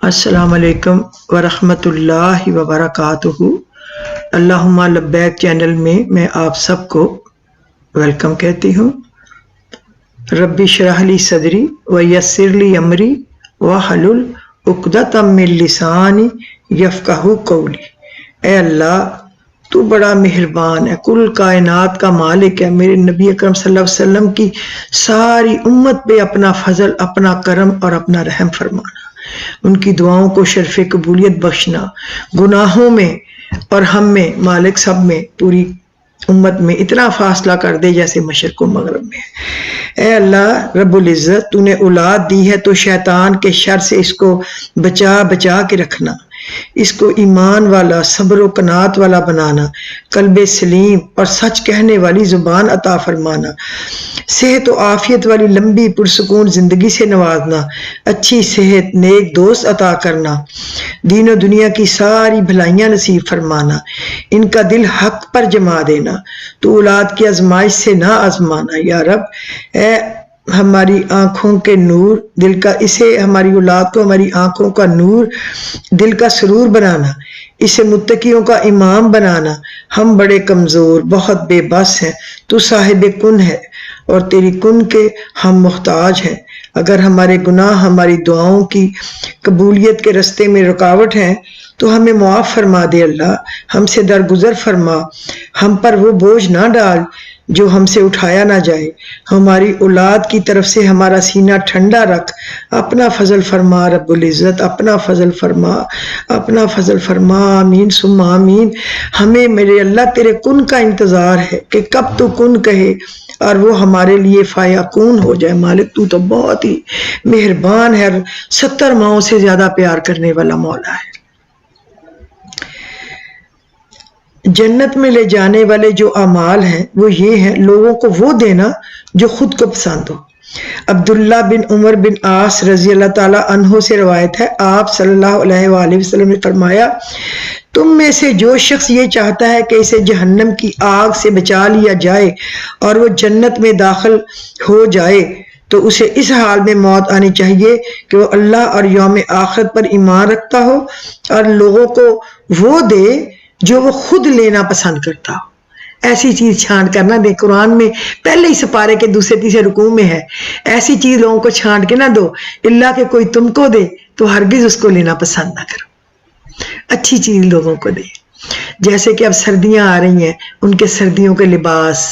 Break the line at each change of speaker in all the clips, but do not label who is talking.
السلام علیکم ورحمۃ اللہ وبرکاتہ۔ اللہم لبیک چینل میں آپ سب کو ویلکم کہتی ہوں۔ ربی اشرح لی صدری ویسر لی امری واحلل عقدۃ من لسانی یفقہوا قولی۔ اے اللہ تو بڑا مہربان ہے، کل کائنات کا مالک ہے، میرے نبی اکرم صلی اللہ علیہ وسلم کی ساری امت پہ اپنا فضل، اپنا کرم اور اپنا رحم فرمانا، ان کی دعاؤں کو شرف قبولیت بخشنا، گناہوں میں اور ہم میں، مالک سب میں، پوری امت میں اتنا فاصلہ کر دے جیسے مشرق و مغرب میں۔ اے اللہ رب العزت، تو نے اولاد دی ہے تو شیطان کے شر سے اس کو بچا بچا کے رکھنا، اس کو ایمان والا، صبر و قناعت والا بنانا، قلب سلیم اور سچ کہنے والی زبان عطا فرمانا، صحت و عافیت والی لمبی پرسکون زندگی سے نوازنا، اچھی صحت، نیک دوست عطا کرنا، دین و دنیا کی ساری بھلائیاں نصیب فرمانا، ان کا دل حق پر جما دینا، تو اولاد کی آزمائش سے نہ آزمانا یا رب۔ اے ہماری آنکھوں کے نور، دل کا اسے ہماری اولاد کو ہماری آنکھوں کا نور، دل کا سرور بنانا، اسے متقیوں کا امام بنانا۔ ہم بڑے کمزور، بہت بے بس ہیں، تو صاحب کن ہے اور تیری کن کے ہم محتاج ہیں۔ اگر ہمارے گناہ ہماری دعاؤں کی قبولیت کے رستے میں رکاوٹ ہیں تو ہمیں معاف فرما دے اللہ، ہم سے درگزر فرما، ہم پر وہ بوجھ نہ ڈال جو ہم سے اٹھایا نہ جائے، ہماری اولاد کی طرف سے ہمارا سینہ ٹھنڈا رکھ، اپنا فضل فرما رب العزت، اپنا فضل فرما، اپنا فضل فرما، آمین ثم آمین۔ ہمیں میرے اللہ تیرے کن کا انتظار ہے کہ کب تو کن کہے اور وہ ہمارے لیے فیکون ہو جائے۔ مالک تو بہت ہی مہربان ہے، 70 ماؤں سے زیادہ پیار کرنے والا مولا ہے۔ جنت میں لے جانے والے جو اعمال ہیں وہ یہ ہیں، لوگوں کو وہ دینا جو خود کو پسند ہو۔ عبداللہ بن عمر بن عاص رضی اللہ تعالیٰ عنہ سے روایت ہے، آپ صلی اللہ علیہ وآلہ وسلم نے فرمایا، تم میں سے جو شخص یہ چاہتا ہے کہ اسے جہنم کی آگ سے بچا لیا جائے اور وہ جنت میں داخل ہو جائے تو اسے اس حال میں موت آنی چاہیے کہ وہ اللہ اور یوم آخرت پر ایمان رکھتا ہو اور لوگوں کو وہ دے جو وہ خود لینا پسند کرتا ہو۔ ایسی چیز چھانٹ کر نہ دے، قرآن میں پہلے ہی سپارے کے دوسرے تیسرے رکوع میں ہے، ایسی چیز لوگوں کو چھانٹ کے نہ دو، اللہ کہ کوئی تم کو دے تو ہرگز اس کو لینا پسند نہ کرو، اچھی چیز لوگوں کو دے۔ جیسے کہ اب سردیاں آ رہی ہیں، ان کے سردیوں کے لباس،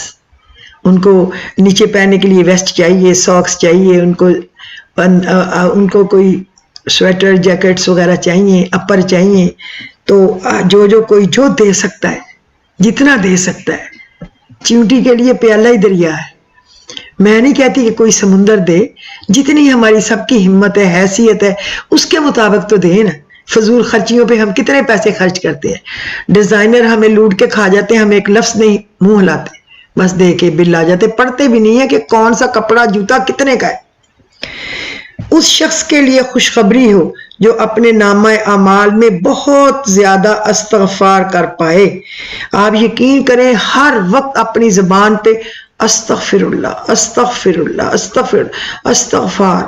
ان کو نیچے پہننے کے لیے ویسٹ چاہیے، ساکس چاہیے، ان کو کوئی سویٹر جیکٹس وغیرہ چاہیے، اپر چاہیے، تو جو کوئی جو دے سکتا ہے، جتنا دے سکتا ہے۔ چیونٹی کے لیے پیالہ ہی دریا ہے، میں نہیں کہتی کہ کوئی سمندر دے، جتنی ہماری سب کی ہمت ہے، حیثیت ہے، اس کے مطابق تو دے نا۔ فضول خرچیوں پہ ہم کتنے پیسے خرچ کرتے ہیں، ڈیزائنر ہمیں لوٹ کے کھا جاتے ہیں، ہم ایک لفظ نہیں منہ ہلاتے، بس دے کے بل آ جاتے، پڑھتے بھی نہیں ہے کہ کون سا کپڑا جوتا کتنے کا ہے۔ اس شخص کے لیے خوشخبری ہو جو اپنے نامہ اعمال میں بہت زیادہ استغفار کر پائے۔ آپ یقین کریں ہر وقت اپنی زبان پہ استغفر اللہ، استغفر اللہ، استغفار،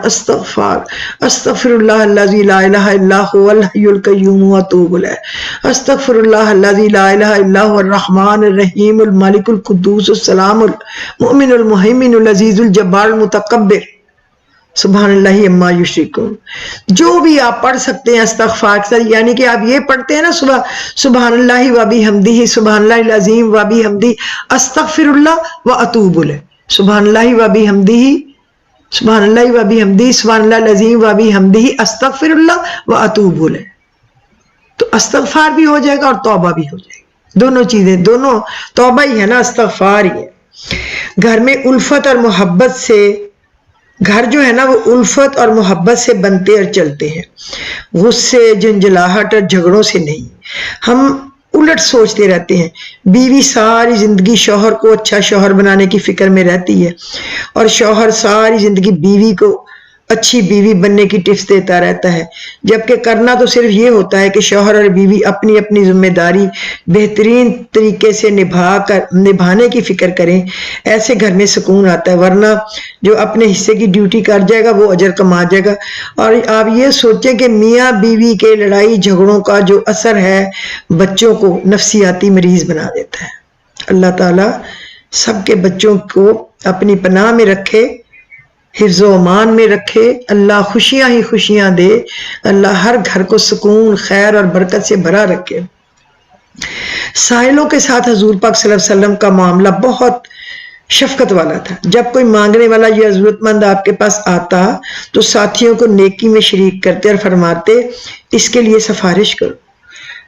استغفر اللہ الذی لا الہ الا هو الحی القیوم واتوب الیہ، استغفر اللہ الذی لا الہ الا هو الرحمن الرحیم الملک القدوس السلام المؤمن المہیمن العزیز الجبار المتکبر، سبحان اللہ اما یشرکون۔ جو بھی آپ پڑھ سکتے ہیں استغفار کے ساتھ، یعنی کہ آپ یہ پڑھتے ہیں نا صبح، سبحان اللہ و بحمدہ، سبحان اللہ العظیم و بحمدہ، استغفر اللہ و اتوب الیہ، سبحان اللہ و بحمدہ، سبحان اللہ و بحمدہ، سبحان اللہ العظیم و بحمدہ، استغفر اللہ و اتوب الیہ، تو استغفار بھی ہو جائے گا اور توبہ بھی ہو جائے گی، دونوں چیزیں، دونوں توبہ ہی ہے نا، استغفار ہی ہے۔ گھر میں الفت اور محبت سے، گھر جو ہے نا وہ الفت اور محبت سے بنتے اور چلتے ہیں، غصے، جھنجھلاہٹ اور جھگڑوں سے نہیں۔ ہم الٹ سوچتے رہتے ہیں، بیوی ساری زندگی شوہر کو اچھا شوہر بنانے کی فکر میں رہتی ہے اور شوہر ساری زندگی بیوی کو اچھی بیوی بننے کی ٹپس دیتا رہتا ہے، جبکہ کرنا تو صرف یہ ہوتا ہے کہ شوہر اور بیوی اپنی اپنی ذمہ داری بہترین طریقے سے نبھانے کی فکر کریں۔ ایسے گھر میں سکون آتا ہے، ورنہ جو اپنے حصے کی ڈیوٹی کر جائے گا وہ اجر کما جائے گا۔ اور آپ یہ سوچیں کہ میاں بیوی کے لڑائی جھگڑوں کا جو اثر ہے بچوں کو نفسیاتی مریض بنا دیتا ہے۔ اللہ تعالیٰ سب کے بچوں کو اپنی پناہ میں رکھے، حفظ و امان میں رکھے، اللہ خوشیاں ہی خوشیاں دے، اللہ ہر گھر کو سکون، خیر اور برکت سے بھرا رکھے۔ سائلوں کے ساتھ حضور پاک صلی اللہ علیہ وسلم کا معاملہ بہت شفقت والا تھا۔ جب کوئی مانگنے والا یا ضرورت مند آپ کے پاس آتا تو ساتھیوں کو نیکی میں شریک کرتے اور فرماتے اس کے لیے سفارش کرو،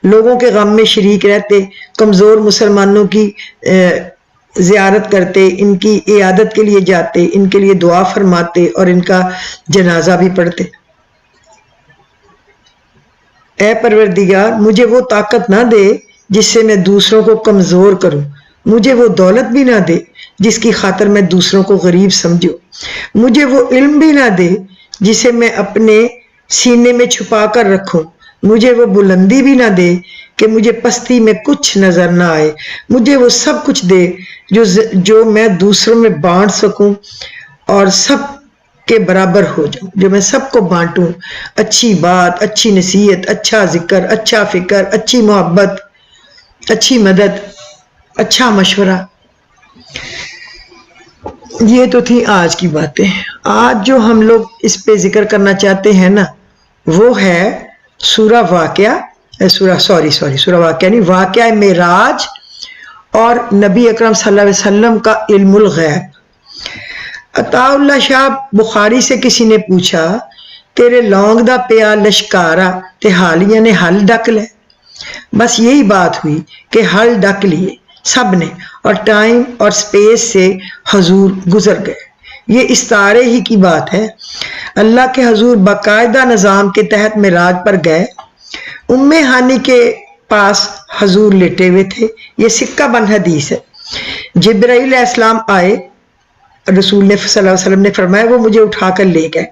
لوگوں کے غم میں شریک رہتے، کمزور مسلمانوں کی زیارت کرتے، ان کی عیادت کے لیے جاتے، ان کے لیے دعا فرماتے اور ان کا جنازہ بھی پڑھتے۔ اے پروردگار، مجھے وہ طاقت نہ دے جس سے میں دوسروں کو کمزور کروں، مجھے وہ دولت بھی نہ دے جس کی خاطر میں دوسروں کو غریب سمجھوں، مجھے وہ علم بھی نہ دے جسے میں اپنے سینے میں چھپا کر رکھوں، مجھے وہ بلندی بھی نہ دے کہ مجھے پستی میں کچھ نظر نہ آئے، مجھے وہ سب کچھ دے جو میں دوسروں میں بانٹ سکوں اور سب کے برابر ہو جاؤں، جو میں سب کو بانٹوں، اچھی بات، اچھی نصیحت، اچھا ذکر، اچھا فکر، اچھی محبت، اچھی مدد، اچھا مشورہ۔ یہ تو تھی آج کی باتیں۔ آج جو ہم لوگ اس پہ ذکر کرنا چاہتے ہیں نا وہ ہے سورہ واقعہ نہیں، واقعہ معراج اور نبی اکرم صلی اللہ علیہ وسلم کا علم الغیب۔ عطا اللہ شاہ بخاری سے کسی نے پوچھا تیرے لونگ دا پیا لشکارا تے حالیہ نے حل ڈک لے، بس یہی بات ہوئی کہ حل ڈک لیے سب نے، اور ٹائم اور سپیس سے حضور گزر گئے۔ یہ استعارے ہی کی بات ہے۔ اللہ کے حضور باقاعدہ نظام کے تحت معراج پر گئے۔ ام ہانی کے پاس حضور لیٹے ہوئے تھے، یہ سکہ بند حدیث ہے۔ جبرائیل علیہ السلام آئے، رسول نے صلی اللہ علیہ وسلم نے فرمایا وہ مجھے اٹھا کر لے گئے۔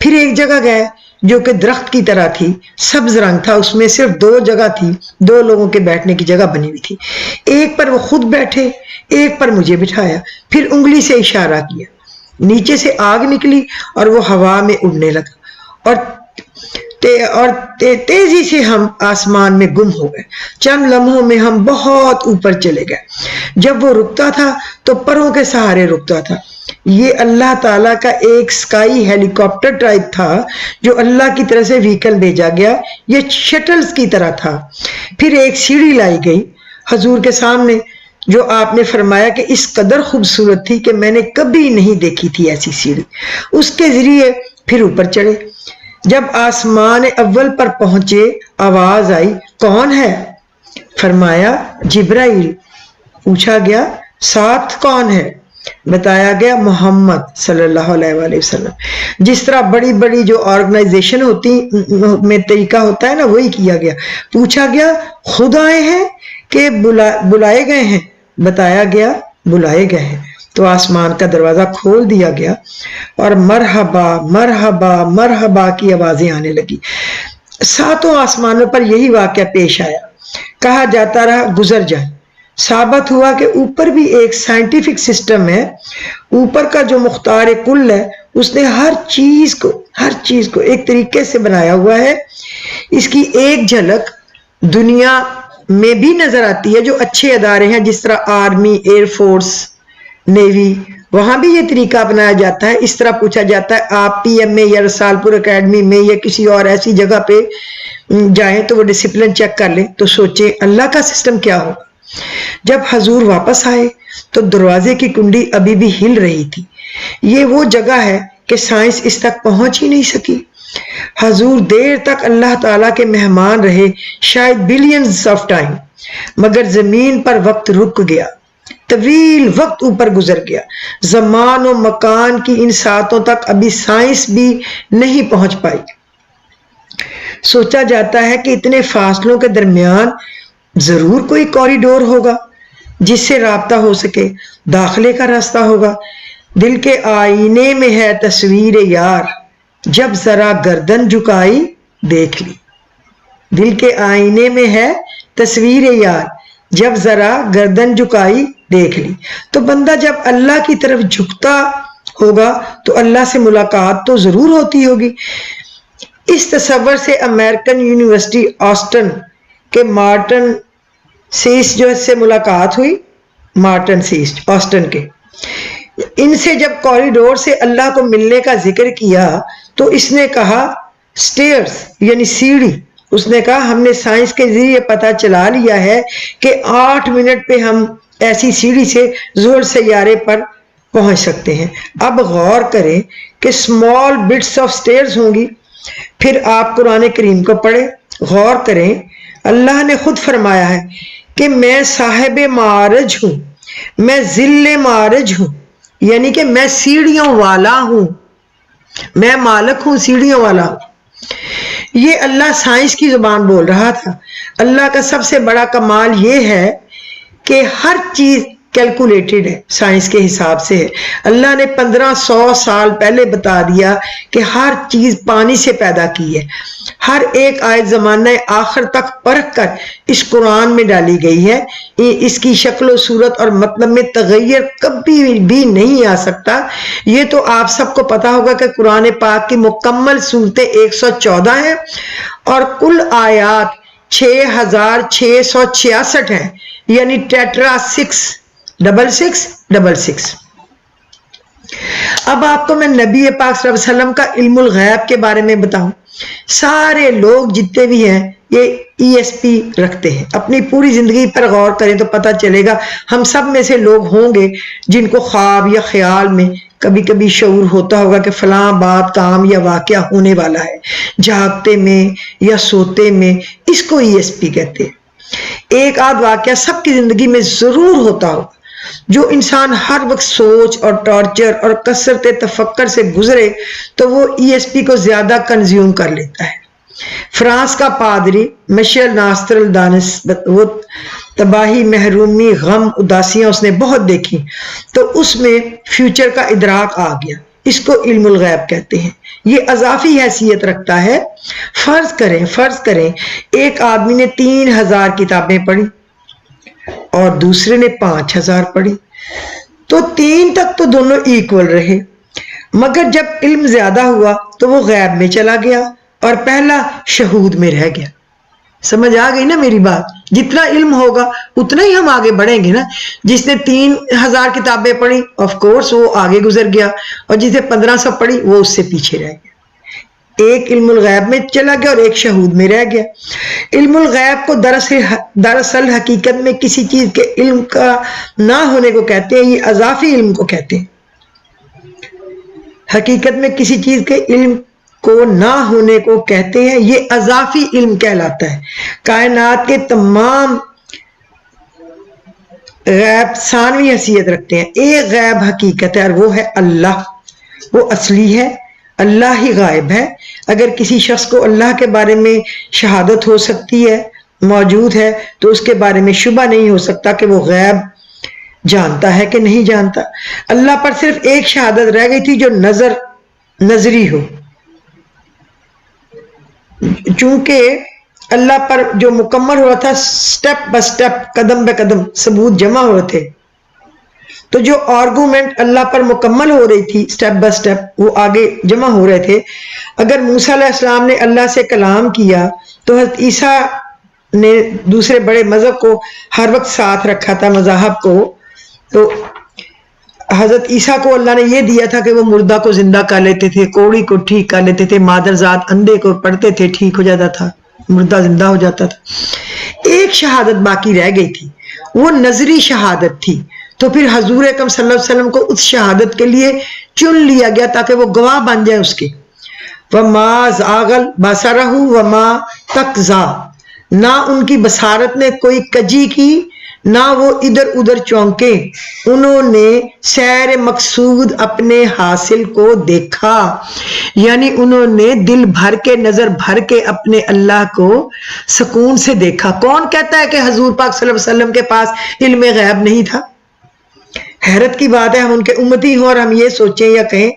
پھر ایک جگہ گئے جو کہ درخت کی طرح تھی، سبز رنگ تھا، اس میں صرف 2 جگہ تھی، 2 لوگوں کے بیٹھنے کی جگہ بنی ہوئی تھی، ایک پر وہ خود بیٹھے، ایک پر مجھے بٹھایا، پھر انگلی سے اشارہ کیا، نیچے سے آگ نکلی اور وہ ہوا میں اڑنے لگا اور تیزی سے ہم آسمان میں گم ہو گئے۔ چند لمحوں میں ہم بہت اوپر چلے گئے، جب وہ رکتا تھا تو پروں کے سہارے رکتا تھا۔ یہ اللہ تعالیٰ کا ایک سکائی ہیلی کاپٹر ٹائپ تھا جو اللہ کی طرف سے وہیکل بھیجا گیا، یہ شٹلز کی طرح تھا۔ پھر ایک سیڑھی لائی گئی حضور کے سامنے جو آپ نے فرمایا کہ اس قدر خوبصورت تھی کہ میں نے کبھی نہیں دیکھی تھی ایسی سیڑھی، اس کے ذریعے پھر اوپر چڑھے۔ جب آسمان اول پر پہنچے آواز آئی کون ہے؟ فرمایا جبرائیل۔ پوچھا گیا ساتھ کون ہے؟ بتایا گیا محمد صلی اللہ علیہ وآلہ وسلم۔ جس طرح بڑی بڑی جو آرگنائزیشن ہوتی میں طریقہ ہوتا ہے نا وہی کیا گیا۔ پوچھا گیا خود آئے ہیں کہ بلائے گئے ہیں؟ بتایا گیا بلائے گئے ہیں۔ تو آسمان کا دروازہ کھول دیا گیا اور مرحبا مرحبا مرحبا کی آوازیں آنے لگی۔ 7 آسمانوں پر یہی واقعہ پیش آیا، کہا جاتا رہا گزر جائیں۔ ثابت ہوا کہ اوپر بھی ایک سائنٹیفک سسٹم ہے، اوپر کا جو مختار کل ہے اس نے ہر چیز کو ایک طریقے سے بنایا ہوا ہے۔ اس کی ایک جھلک دنیا میں بھی نظر آتی ہے جو اچھے ادارے ہیں جس طرح آرمی، ایئر فورس، نیوی، وہاں بھی یہ طریقہ اپنایا جاتا ہے۔ اس طرح پوچھا جاتا ہے آپ پی ایم میں یا رسالپور اکیڈمی میں یا کسی اور ایسی جگہ پہ جائیں تو وہ ڈسپلن چیک کر لیں، تو سوچیں اللہ کا سسٹم کیا ہوگا۔ جب حضور واپس آئے تو دروازے کی کنڈی ابھی بھی ہل رہی تھی۔ یہ وہ جگہ ہے کہ سائنس اس تک پہنچ ہی نہیں سکی۔ حضور دیر تک اللہ تعالیٰ کے مہمان رہے، شاید بلینز آف ٹائم، مگر زمین پر وقت رک گیا، طویل وقت اوپر گزر گیا۔ زمان و مکان کی ان ساتوں تک ابھی سائنس بھی نہیں پہنچ پائی۔ سوچا جاتا ہے کہ اتنے فاصلوں کے درمیان ضرور کوئی کوریڈور ہوگا جس سے رابطہ ہو سکے، داخلے کا راستہ ہوگا۔ دل کے آئینے میں ہے تصویر یار، جب ذرا گردن جھکائی دیکھ لی. دل کے آئینے میں ہے تصویر یار، جب ذرا گردن جھکائی دیکھ لی. تو بندہ جب اللہ کی طرف جھکتا ہوگا تو اللہ سے ملاقات تو ضرور ہوتی ہوگی. اس تصور سے امریکن یونیورسٹی آسٹن کے مارٹن سیس جو سے ملاقات ہوئی. مارٹن سیس آسٹن کے، ان سے جب کوریڈور سے اللہ کو ملنے کا ذکر کیا تو اس نے کہا سٹیئرز یعنی سیڑھی. اس نے کہا ہم نے سائنس کے ذریعے پتہ چلا لیا ہے کہ 8 منٹ پہ ہم ایسی سیڑھی سے زحل سیارے پر پہنچ سکتے ہیں. اب غور کریں کہ اسمال بٹس آف سٹیئرز ہوں گی. پھر آپ قرآن کریم کو پڑھیں، غور کریں. اللہ نے خود فرمایا ہے کہ میں صاحب معارج ہوں، میں ذل معارج ہوں، یعنی کہ میں سیڑھیوں والا ہوں، میں مالک ہوں، سیڑھیوں والا ہوں. یہ اللہ سائنس کی زبان بول رہا تھا. اللہ کا سب سے بڑا کمال یہ ہے کہ ہر چیز کیلکولیٹڈ ہے، سائنس کے حساب سے ہے. اللہ نے 1500 سال پہلے بتا دیا کہ ہر چیز پانی سے پیدا کی ہے. ہر ایک آیت زمانہ آخر تک پرکھ کر اس قرآن میں ڈالی گئی ہے. اس کی شکل و صورت اور مطلب میں تغیر کبھی بھی نہیں آ سکتا. یہ تو آپ سب کو پتا ہوگا کہ قرآن پاک کی مکمل صورتیں 114 ہیں اور کل آیات 6666 ہیں، یعنی ٹیٹرا 66666. اب آپ کو میں نبی پاک صلی اللہ علیہ وسلم کا علم الغیب کے بارے میں بتاؤں. سارے لوگ جتنے بھی ہیں یہ ESP رکھتے ہیں. اپنی پوری زندگی پر غور کریں تو پتہ چلے گا ہم سب میں سے لوگ ہوں گے جن کو خواب یا خیال میں کبھی کبھی شعور ہوتا ہوگا کہ فلاں بات کام یا واقعہ ہونے والا ہے. جاگتے میں یا سوتے میں اس کو ESP کہتے ہیں. ایک آدھ واقعہ سب کی زندگی میں ضرور ہوتا ہوگا جو انسان ہر وقت سوچ اور ٹارچر اور کثرت تفکر سے گزرے تو وہ ESP کو زیادہ کنزیوم کر لیتا ہے. فرانس کا پادری مشیل ناسترالدانس، وہ تباہی، محرومی، غم، اداسیاں اس نے بہت دیکھی تو اس میں فیوچر کا ادراک آ گیا. اس کو علم الغیب کہتے ہیں. یہ اضافی حیثیت رکھتا ہے. فرض کریں ایک آدمی نے 3000 کتابیں پڑھی اور دوسرے نے 5000 پڑھی تو 3 تک تو دونوں ایکول رہے، مگر جب علم زیادہ ہوا تو وہ غیب میں چلا گیا اور پہلا شہود میں رہ گیا. سمجھ آ گئی نا میری بات؟ جتنا علم ہوگا اتنا ہی ہم آگے بڑھیں گے نا. جس نے 3000 کتابیں پڑھی آف کورس وہ آگے گزر گیا اور جس نے 1500 پڑھی وہ اس سے پیچھے رہ گیا. ایک علم الغیب میں چلا گیا اور ایک شہود میں رہ گیا. علم الغیب کو دراصل حقیقت میں کسی چیز کے علم کا نہ ہونے کو کہتے ہیں. یہ اضافی علم کو کہتے ہیں. حقیقت میں کسی چیز کے علم کو نہ ہونے کو کہتے ہیں. یہ اضافی علم کہلاتا ہے. کائنات کے تمام غیب ثانوی حیثیت رکھتے ہیں. ایک غیب حقیقت ہے اور وہ ہے اللہ. وہ اصلی ہے، اللہ ہی غائب ہے. اگر کسی شخص کو اللہ کے بارے میں شہادت ہو سکتی ہے، موجود ہے، تو اس کے بارے میں شبہ نہیں ہو سکتا کہ وہ غیب جانتا ہے کہ نہیں جانتا. اللہ پر صرف ایک شہادت رہ گئی تھی جو نظری ہو، چونکہ اللہ پر جو مکمل ہوا تھا سٹیپ بائی سٹیپ، قدم بے قدم ثبوت جمع ہو رہے تھے. تو جو آرگومنٹ اللہ پر مکمل ہو رہی تھی سٹیپ بائی سٹیپ وہ آگے جمع ہو رہے تھے. اگر موسیٰ علیہ السلام نے اللہ سے کلام کیا تو حضرت عیسیٰ نے دوسرے بڑے مذہب کو ہر وقت ساتھ رکھا تھا، مذاہب کو. تو حضرت عیسیٰ کو اللہ نے یہ دیا تھا کہ وہ مردہ کو زندہ کر لیتے تھے، کوڑی کو ٹھیک کر لیتے تھے، مادرزاد اندھے کو پڑھتے تھے، ٹھیک ہو جاتا تھا، مردہ زندہ ہو جاتا تھا. ایک شہادت باقی رہ گئی تھی، وہ نظری شہادت تھی. تو پھر حضور اکرم صلی اللہ علیہ وسلم کو اس شہادت کے لیے چن لیا گیا تاکہ وہ گواہ بن جائے اس کے. وَمَا زَاغَ الْبَصَرُ وَمَا طَغَىٰ، نہ ان کی بصارت نے کوئی کجی کی نہ وہ ادھر ادھر چونکے. انہوں نے سیر مقصود اپنے حاصل کو دیکھا، یعنی انہوں نے دل بھر کے، نظر بھر کے اپنے اللہ کو سکون سے دیکھا. کون کہتا ہے کہ حضور پاک صلی اللہ علیہ وسلم کے پاس علم غیب نہیں تھا؟ حیرت کی بات ہے ہم ان کے امتی ہوں اور ہم یہ سوچیں یا کہیں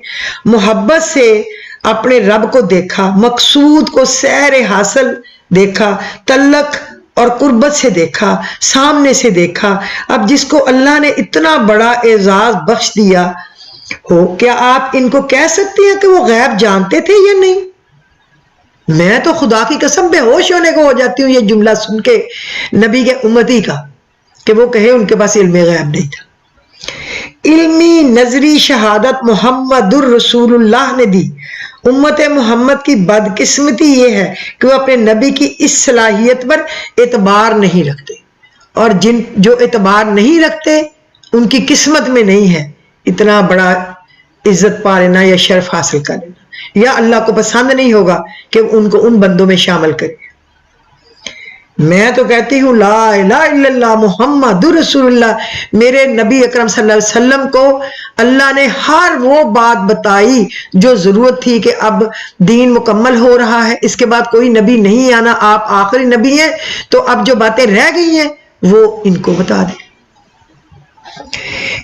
محبت سے اپنے رب کو دیکھا، مقصود کو سیر حاصل دیکھا، تعلق اور قربت سے دیکھا، سامنے سے دیکھا. اب جس کو اللہ نے اتنا بڑا اعزاز بخش دیا ہو، کیا آپ ان کو کہہ سکتے ہیں کہ وہ غیب جانتے تھے یا نہیں؟ میں تو خدا کی قسم بے ہوش ہونے کو ہو جاتی ہوں یہ جملہ سن کے نبی کے امتی کا، کہ وہ کہے ان کے پاس علم غیب نہیں تھا. علمی نظری شہادت محمد الرسول اللہ نے دی. امت محمد کی بدقسمتی یہ ہے کہ وہ اپنے نبی کی اس صلاحیت پر اعتبار نہیں رکھتے، اور جو اعتبار نہیں رکھتے ان کی قسمت میں نہیں ہے اتنا بڑا عزت پا لینا یا شرف حاصل کر لینا، یا اللہ کو پسند نہیں ہوگا کہ ان کو ان بندوں میں شامل کرے. میں تو کہتی ہوں لا الہ الا اللہ محمد رسول اللہ. میرے نبی اکرم صلی اللہ علیہ وسلم کو اللہ نے ہر وہ بات بتائی جو ضرورت تھی کہ اب دین مکمل ہو رہا ہے، اس کے بعد کوئی نبی نہیں آنا، آپ آخری نبی ہیں، تو اب جو باتیں رہ گئی ہیں وہ ان کو بتا دیں.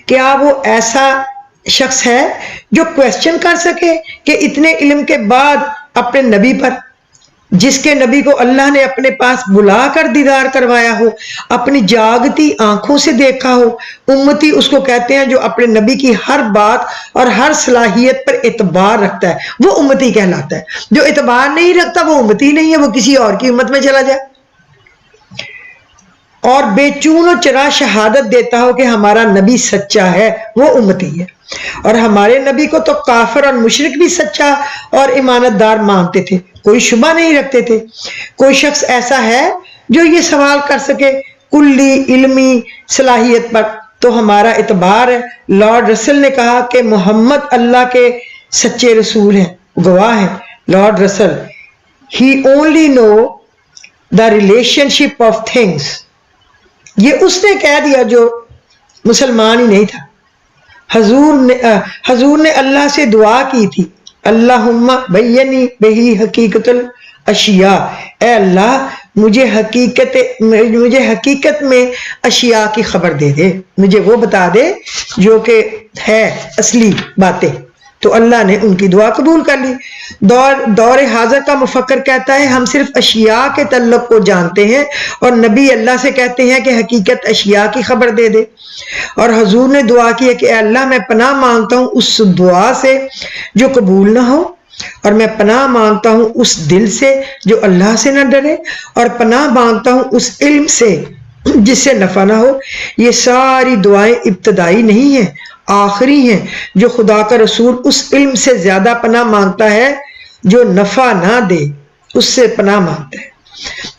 کیا وہ ایسا شخص ہے جو کویسچن کر سکے کہ اتنے علم کے بعد اپنے نبی پر، جس کے نبی کو اللہ نے اپنے پاس بلا کر دیدار کروایا ہو، اپنی جاگتی آنکھوں سے دیکھا ہو؟ امتی اس کو کہتے ہیں جو اپنے نبی کی ہر بات اور ہر صلاحیت پر اعتبار رکھتا ہے، وہ امتی کہلاتا ہے. جو اعتبار نہیں رکھتا وہ امتی نہیں ہے، وہ کسی اور کی امت میں چلا جائے. اور بے چون و چرا شہادت دیتا ہو کہ ہمارا نبی سچا ہے، وہ امتی ہے. اور ہمارے نبی کو تو کافر اور مشرک بھی سچا اور امانت دار مانتے تھے، کوئی شبہ نہیں رکھتے تھے. کوئی شخص ایسا ہے جو یہ سوال کر سکے کلی علمی صلاحیت پر؟ تو ہمارا اعتبار ہے. لارڈ رسل نے کہا کہ محمد اللہ کے سچے رسول ہیں، گواہ ہیں. لارڈ رسل he only know the relationship of things. یہ اس نے کہہ دیا جو مسلمان ہی نہیں تھا. حضور نے اللہ سے دعا کی تھی، اللہم بینی بہی حقیقت الاشیاء، اے اللہ مجھے حقیقت میں اشیاء کی خبر دے دے، مجھے وہ بتا دے جو کہ ہے اصلی باتیں. تو اللہ نے ان کی دعا قبول کر لی. دور حاضر کا مفکر کہتا ہے ہم صرف اشیاء کے تعلق کو جانتے ہیں، اور نبی اللہ سے کہتے ہیں کہ حقیقت اشیاء کی خبر دے دے. اور حضور نے دعا کی ہے کہ اے اللہ میں پناہ مانگتا ہوں اس دعا سے جو قبول نہ ہو، اور میں پناہ مانگتا ہوں اس دل سے جو اللہ سے نہ ڈرے، اور پناہ مانگتا ہوں اس علم سے جس سے نفع نہ ہو. یہ ساری دعائیں ابتدائی نہیں ہیں، آخری ہیں. جو خدا کا رسول اس علم سے زیادہ پناہ مانگتا ہے جو نفع نہ دے، اس سے پناہ مانگتا ہے.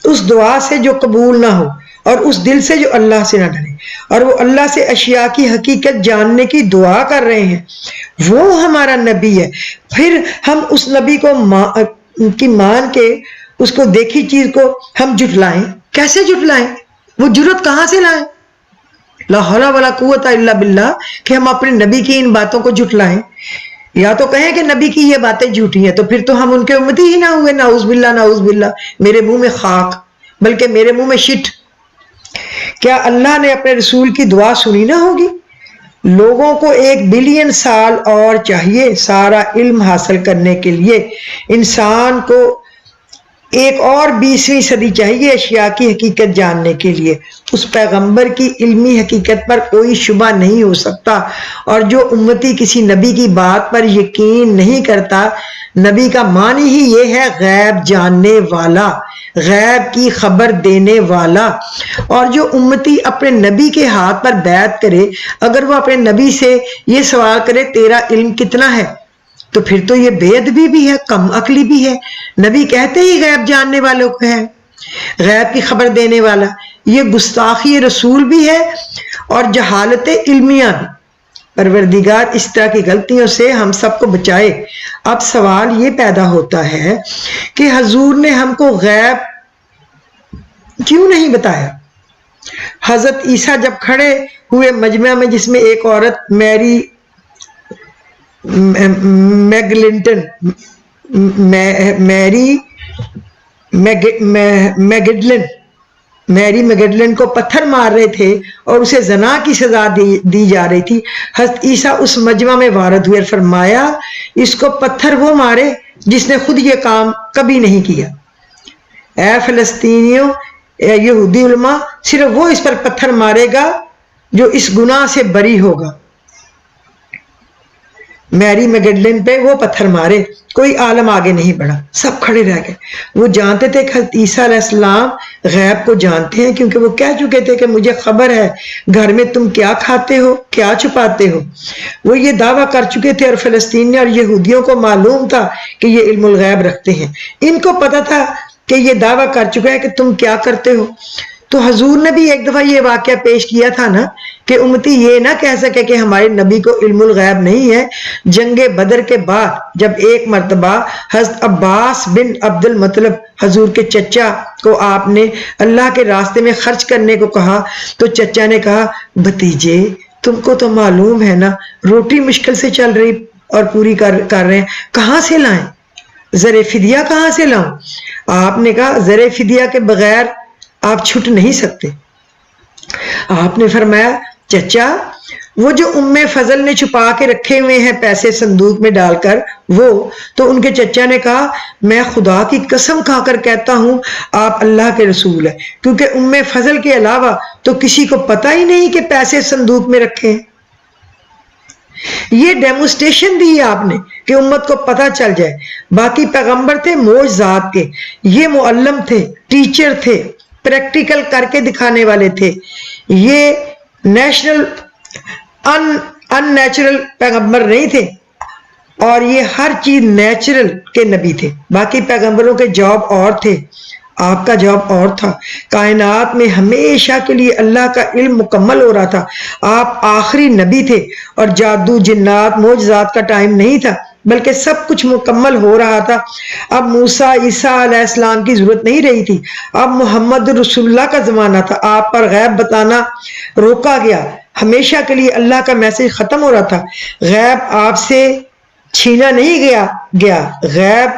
اس دعا سے جو قبول نہ ہو، اور اس دل سے جو اللہ سے نہ ڈرے. اور وہ اللہ سے اشیاء کی حقیقت جاننے کی دعا کر رہے ہیں، وہ ہمارا نبی ہے. پھر ہم اس نبی کو مان کے اس کو دیکھی چیز کو ہم جھٹلائیں؟ کیسے جھٹلائیں؟ وہ جرت کہاں سے لائیں؟ لا حول ولا قوت الا باللہ کہ ہم اپنے نبی کی ان باتوں کو جھٹلائیں. یا تو کہیں کہ نبی کی یہ باتیں جھوٹی ہیں، تو پھر تو ہم ان کے امتی ہی نہ ہوئے. نعوذ باللہ نعوذ باللہ. میرے منہ میں خاک، بلکہ میرے منہ میں شٹ. کیا اللہ نے اپنے رسول کی دعا سنی نہ ہوگی؟ لوگوں کو 1 بلین سال اور چاہیے سارا علم حاصل کرنے کے لیے. انسان کو ایک اور 20ویں صدی چاہیے اشیاء کی حقیقت جاننے کے لیے. اس پیغمبر کی علمی حقیقت پر کوئی شبہ نہیں ہو سکتا. اور جو امتی کسی نبی کی بات پر یقین نہیں کرتا، نبی کا معنی ہی یہ ہے غیب جاننے والا، غیب کی خبر دینے والا. اور جو امتی اپنے نبی کے ہاتھ پر بیعت کرے، اگر وہ اپنے نبی سے یہ سوال کرے تیرا علم کتنا ہے، تو پھر تو یہ بے ادبی بھی ہے، کم عقلی بھی ہے. نبی کہتے ہی غیب جاننے والوں کو ہے، غیب کی خبر دینے والا. یہ گستاخی رسول بھی ہے اور جہالت علمیہ بھی. پروردگار اس طرح کی غلطیوں سے ہم سب کو بچائے. اب سوال یہ پیدا ہوتا ہے کہ حضور نے ہم کو غیب کیوں نہیں بتایا؟ حضرت عیسیٰ جب کھڑے ہوئے مجمع میں، جس میں ایک عورت میری میگڈلن کو پتھر مار رہے تھے اور اسے زنا کی سزا دی جا رہی تھی، حضرت عیسیٰ اس مجمع میں وارد ہوئے اور فرمایا اس کو پتھر وہ مارے جس نے خود یہ کام کبھی نہیں کیا۔ اے فلسطینیوں، اے یہودی علماء، صرف وہ اس پر پتھر مارے گا جو اس گناہ سے بری ہوگا۔ میری میگڈلن پہ وہ پتھر مارے، کوئی عالم آگے نہیں بڑھا، سب کھڑے رہ گئے۔ وہ جانتے تھے کہ حضرت عیسیٰ علیہ السلام غیب کو جانتے ہیں، کیونکہ وہ کہہ چکے تھے کہ مجھے خبر ہے گھر میں تم کیا کھاتے ہو، کیا چھپاتے ہو۔ وہ یہ دعویٰ کر چکے تھے، اور فلسطینی اور یہودیوں کو معلوم تھا کہ یہ علم الغیب رکھتے ہیں۔ ان کو پتہ تھا کہ یہ دعویٰ کر چکا ہے کہ تم کیا کرتے ہو۔ تو حضور نے بھی ایک دفعہ یہ واقعہ پیش کیا تھا نا کہ امتی یہ نہ کہہ سکے کہ ہمارے نبی کو علم الغیب نہیں ہے۔ جنگ بدر کے بعد جب ایک مرتبہ حضرت عباس بن عبد المطلب حضور کے چچا کو آپ نے اللہ کے راستے میں خرچ کرنے کو کہا تو چچا نے کہا، بھتیجے تم کو تو معلوم ہے نا روٹی مشکل سے چل رہی اور پوری کر رہے ہیں، کہاں سے لائیں، زر فدیہ کہاں سے لاؤں؟ آپ نے کہا زر فدیہ کے بغیر آپ چھٹ نہیں سکتے۔ آپ نے فرمایا، چچا وہ جو ام فضل نے چھپا کے رکھے ہوئے ہیں پیسے صندوق میں ڈال کر، وہ تو ان کے چچا نے کہا، میں خدا کی قسم کھا کر کہتا ہوں آپ اللہ کے رسول ہیں، کیونکہ ام فضل کے علاوہ تو کسی کو پتہ ہی نہیں کہ پیسے صندوق میں رکھے ہیں۔ یہ ڈیمونسٹریشن دی ہے آپ نے کہ امت کو پتہ چل جائے۔ باقی پیغمبر تھے معجزات کے، یہ معلم تھے، ٹیچر تھے، پریکٹیکل کر کے دکھانے والے تھے۔ یہ نیشنل ان نیچرل پیغمبر نہیں تھے، اور یہ ہر چیز نیچرل کے نبی تھے۔ باقی پیغمبروں کے جواب اور تھے، آپ کا جواب اور تھا۔ کائنات میں ہمیشہ کے لیے اللہ کا علم مکمل ہو رہا تھا، آپ آخری نبی تھے، اور جادو جنات معجزات کا ٹائم نہیں تھا، بلکہ سب کچھ مکمل ہو رہا تھا۔ اب موسیٰ عیسیٰ علیہ السلام کی ضرورت نہیں رہی تھی، اب محمد رسول اللہ کا زمانہ تھا۔ آپ پر غیب بتانا روکا گیا، ہمیشہ کے لیے اللہ کا میسج ختم ہو رہا تھا۔ غیب آپ سے چھینا نہیں گیا، غیب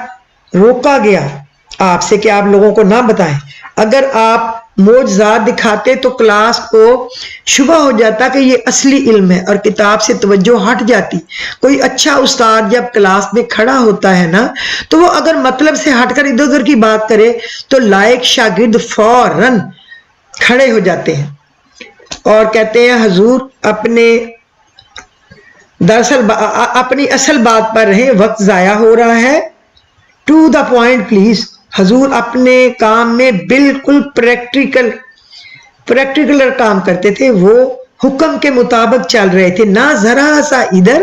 روکا گیا آپ سے کہ آپ لوگوں کو نہ بتائیں۔ اگر آپ معجزات دکھاتے تو کلاس کو شبہ ہو جاتا کہ یہ اصلی علم ہے، اور کتاب سے توجہ ہٹ جاتی۔ کوئی اچھا استاد جب کلاس میں کھڑا ہوتا ہے نا تو وہ اگر مطلب سے ہٹ کر ادھر ادھر کی بات کرے تو لائق شاگرد فوراً کھڑے ہو جاتے ہیں اور کہتے ہیں حضور اپنی اصل بات پر رہیں، وقت ضائع ہو رہا ہے، ٹو دا پوائنٹ پلیز۔ حضور اپنے کام میں بالکل پریکٹیکل کام کرتے تھے، وہ حکم کے مطابق چل رہے تھے، نہ ذرا سا ادھر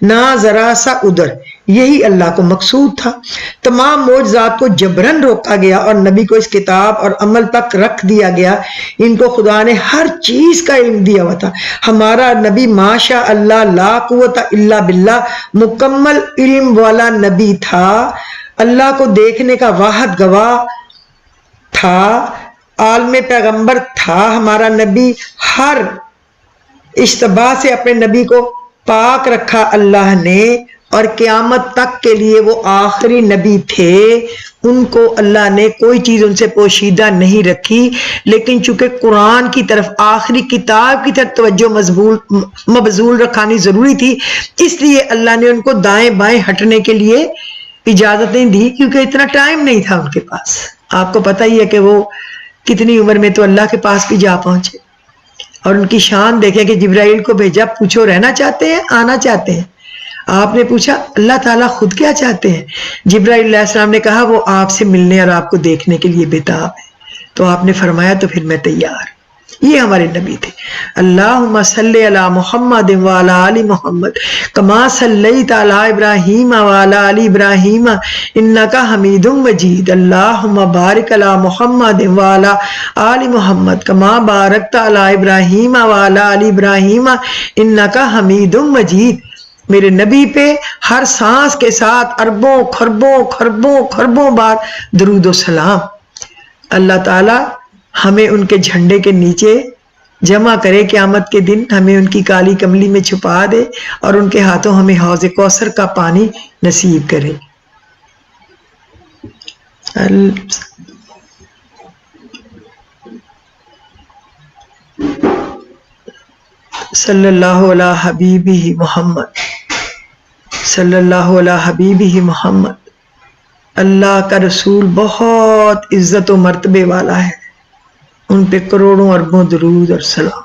نہ ذرا سا ادھر۔ یہی اللہ کو مقصود تھا۔ تمام معجزات کو جبرن روکا گیا اور نبی کو اس کتاب اور عمل تک رکھ دیا گیا۔ ان کو خدا نے ہر چیز کا علم دیا ہوا تھا۔ ہمارا نبی ماشاء اللہ لا قوت الا باللہ مکمل علم والا نبی تھا، اللہ کو دیکھنے کا واحد گواہ تھا، عالم پیغمبر تھا۔ ہمارا نبی ہر اشتباہ سے اپنے نبی کو پاک رکھا اللہ نے، اور قیامت تک کے لیے وہ آخری نبی تھے۔ ان کو اللہ نے کوئی چیز ان سے پوشیدہ نہیں رکھی، لیکن چونکہ قرآن کی طرف، آخری کتاب کی طرف توجہ مبذول رکھانی ضروری تھی، اس لیے اللہ نے ان کو دائیں بائیں ہٹنے کے لیے اجازت نہیں دی، کیونکہ اتنا ٹائم نہیں تھا ان کے پاس۔ آپ کو پتہ ہی ہے کہ وہ کتنی عمر میں تو اللہ کے پاس بھی جا پہنچے، اور ان کی شان دیکھیں کہ جبرائیل کو بھیجا، پوچھو رہنا چاہتے ہیں، آنا چاہتے ہیں؟ آپ نے پوچھا اللہ تعالیٰ خود کیا چاہتے ہیں؟ جبرائیل علیہ السلام نے کہا وہ آپ سے ملنے اور آپ کو دیکھنے کے لیے بےتاب ہے۔ تو آپ نے فرمایا تو پھر میں تیار۔ یہ ہمارے نبی تھے۔ اللہم صلی علی محمد وعلی آل محمد کما صلیت علی ابراہیم وعلی آل ابراہیم انکا حمید مجید۔ اللہم بارک علی محمد وعلی آل محمد کما بارکت علی ابراہیم وعلی آل ابراہیم انکا حمید مجید۔ میرے نبی پہ ہر سانس کے ساتھ اربوں خربوں خربوں خربوں بار درود و سلام۔ اللہ تعالی ہمیں ان کے جھنڈے کے نیچے جمع کرے، قیامت کے دن ہمیں ان کی کالی کملی میں چھپا دے، اور ان کے ہاتھوں ہمیں حوض کوثر کا پانی نصیب کرے۔ صلی اللہ علی حبیبہ محمد، صلی اللہ علی حبیبہ محمد۔ اللہ کا رسول بہت عزت و مرتبے والا ہے، ان پہ کروڑوں اربوں درود اور سلام۔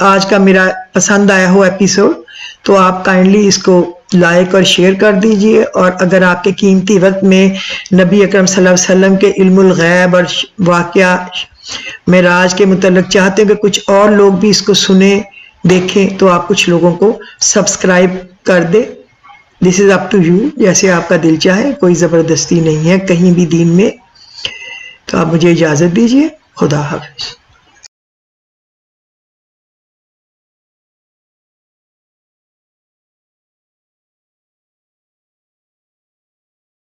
آج کا میرا پسند آیا ہوا ایپیسوڈ تو آپ کائنڈلی اس کو لائک اور شیئر کر دیجئے، اور اگر آپ کے قیمتی وقت میں نبی اکرم صلی اللہ علیہ وسلم کے علم الغیب اور واقعہ معراج کے متعلق چاہتے ہیں کہ کچھ اور لوگ بھی اس کو سنیں دیکھیں، تو آپ کچھ لوگوں کو سبسکرائب کر دیں۔ دس از اپ ٹو یو، جیسے آپ کا دل چاہے، کوئی زبردستی نہیں ہے کہیں بھی دین میں۔ تو آپ مجھے اجازت دیجیے، خدا حافظ۔